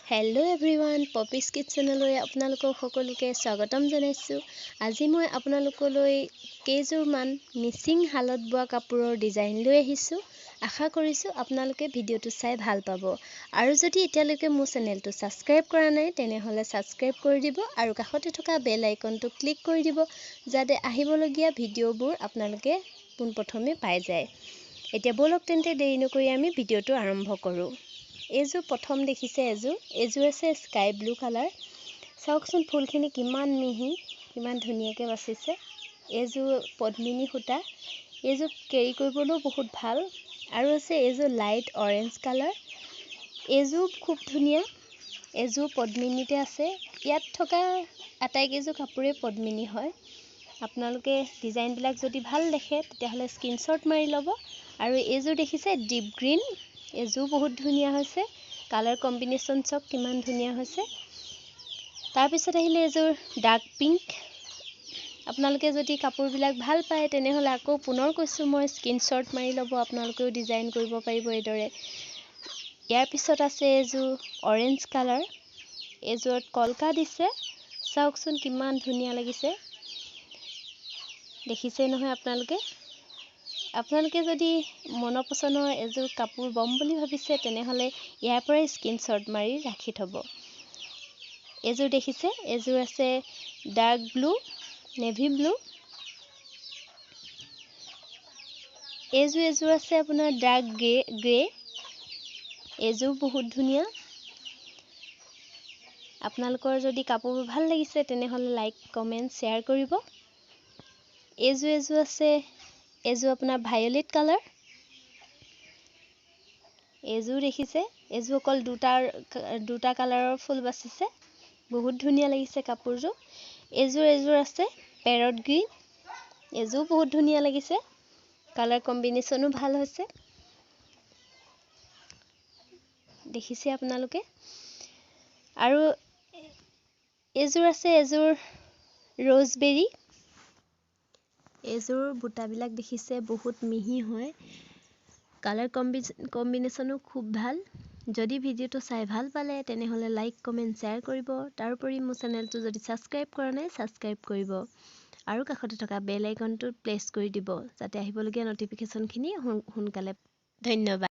Hello' everyone, পপিছ কিটচেনলৈ আপোনালোকক সকলোকে স্বাগতম জনাইছোঁ। আজি মই আপোনালোকলৈ কেইযোৰমান মিচিং শালত বোৱা কাপোৰৰ ডিজাইন লৈ আহিছোঁ। আশা কৰিছোঁ আপোনালোকে ভিডিঅ'টো চাই ভাল পাব। আৰু যদি এতিয়ালৈকে মোৰ চেনেলটো ছাবস্ক্ৰাইব কৰা নাই তেনেহ'লে ছাবস্ক্ৰাইব কৰি দিব আৰু কাষতে থকা বেল আইকনটো ক্লিক কৰি দিব, যাতে আহিবলগীয়া ভিডিঅ'বোৰ আপোনালোকে পোনপ্ৰথমে পাই যায়। এতিয়া ব'লক তেন্তে দেৰি নকৰি আমি ভিডিঅ'টো আৰম্ভ কৰোঁ। এইযোৰ প্ৰথম দেখিছে এইযোৰ আছে স্কাই ব্লু কালাৰ। চাওকচোন ফুলখিনি কিমান মিহি, কিমান ধুনীয়াকৈ বাচিছে। এইযোৰ পদ্মিনী সূতা। এইযোৰ কেৰি কৰিবলৈও বহুত ভাল। আৰু আছে এইযোৰ লাইট অৰেঞ্জ কালাৰ। এইযোৰ খুব ধুনীয়া। এইযোৰ পদ্মিনীতে আছে। ইয়াত থকা আটাইকেইযোৰ কাপোৰেই পদ্মিনী হয়। আপোনালোকে ডিজাইনবিলাক যদি ভাল দেখে তেতিয়াহ'লে স্ক্ৰীনশ্বট মাৰি ল'ব। আৰু এইযোৰ দেখিছে ডিপ গ্ৰীণ। এইযোৰ বহুত ধুনীয়া হৈছে। কালাৰ কম্বিনেশ্যন চাওক কিমান ধুনীয়া হৈছে। তাৰপিছত আহিলে এইযোৰ ডাৰ্ক পিংক। আপোনালোকে যদি কাপোৰবিলাক ভাল পায় তেনেহ'লে আকৌ পুনৰ কৈছোঁ মই, স্ক্ৰীনশ্বট মাৰি ল'ব, আপোনালোকেও ডিজাইন কৰিব পাৰিব এইদৰে। ইয়াৰ পিছত আছে এইযোৰ অৰেঞ্জ কালাৰ। এইযোৰত কলকা দিছে। চাওকচোন কিমান ধুনীয়া লাগিছে। দেখিছে নহয় আপোনালোকে যদি মনৰ পচন্দৰ এযোৰ কাপোৰ বম বুলি ভাবিছে তেনেহ'লে ইয়াৰ পৰাই স্ক্ৰীনশ্বট মাৰি ৰাখি থ'ব। এইযোৰ দেখিছে, এইযোৰ আছে ডাৰ্ক ব্লু, নেভি ব্লু। এইযোৰ আছে আপোনাৰ ডাৰ্ক গ্ৰে। এইযোৰ বহুত ধুনীয়া। আপোনালোকৰ যদি কাপোৰবোৰ ভাল লাগিছে তেনেহ'লে লাইক, কমেণ্ট, শ্বেয়াৰ কৰিব। এইযোৰ আছে, এইযোৰ আপোনাৰ ভায়লেট কালাৰ। এইযোৰ দেখিছে, এইযোৰ অকল দুটা কালাৰৰ ফুল বাচিছে। বহুত ধুনীয়া লাগিছে কাপোৰযোৰ। এইযোৰ আছে পেৰট গ্ৰীণ। এইযোৰ বহুত ধুনীয়া লাগিছে। কালাৰ কম্বিনেশ্যনো ভাল হৈছে। দেখিছে আপোনালোকে। আৰু এইযোৰ আছে ৰ'জবেৰী। এইযোৰ বুটাবিলাক দেখিছে বহুত মিহি হয়। কালাৰ কম্বিনেশ্যনো খুব ভাল। যদি ভিডিঅ'টো চাই ভাল পালে তেনেহ'লে লাইক, কমেণ্ট, শ্বেয়াৰ কৰিব। তাৰোপৰি মোৰ চেনেলটো যদি ছাবস্ক্ৰাইব কৰা নাই ছাবস্ক্ৰাইব কৰিব। আৰু কাষতে থকা বেল আইকনটো প্ৰেছ কৰি দিব, যাতে আহিবলগীয়া ন'টিফিকেশ্যনখিনি সোনকালে। ধন্যবাদ।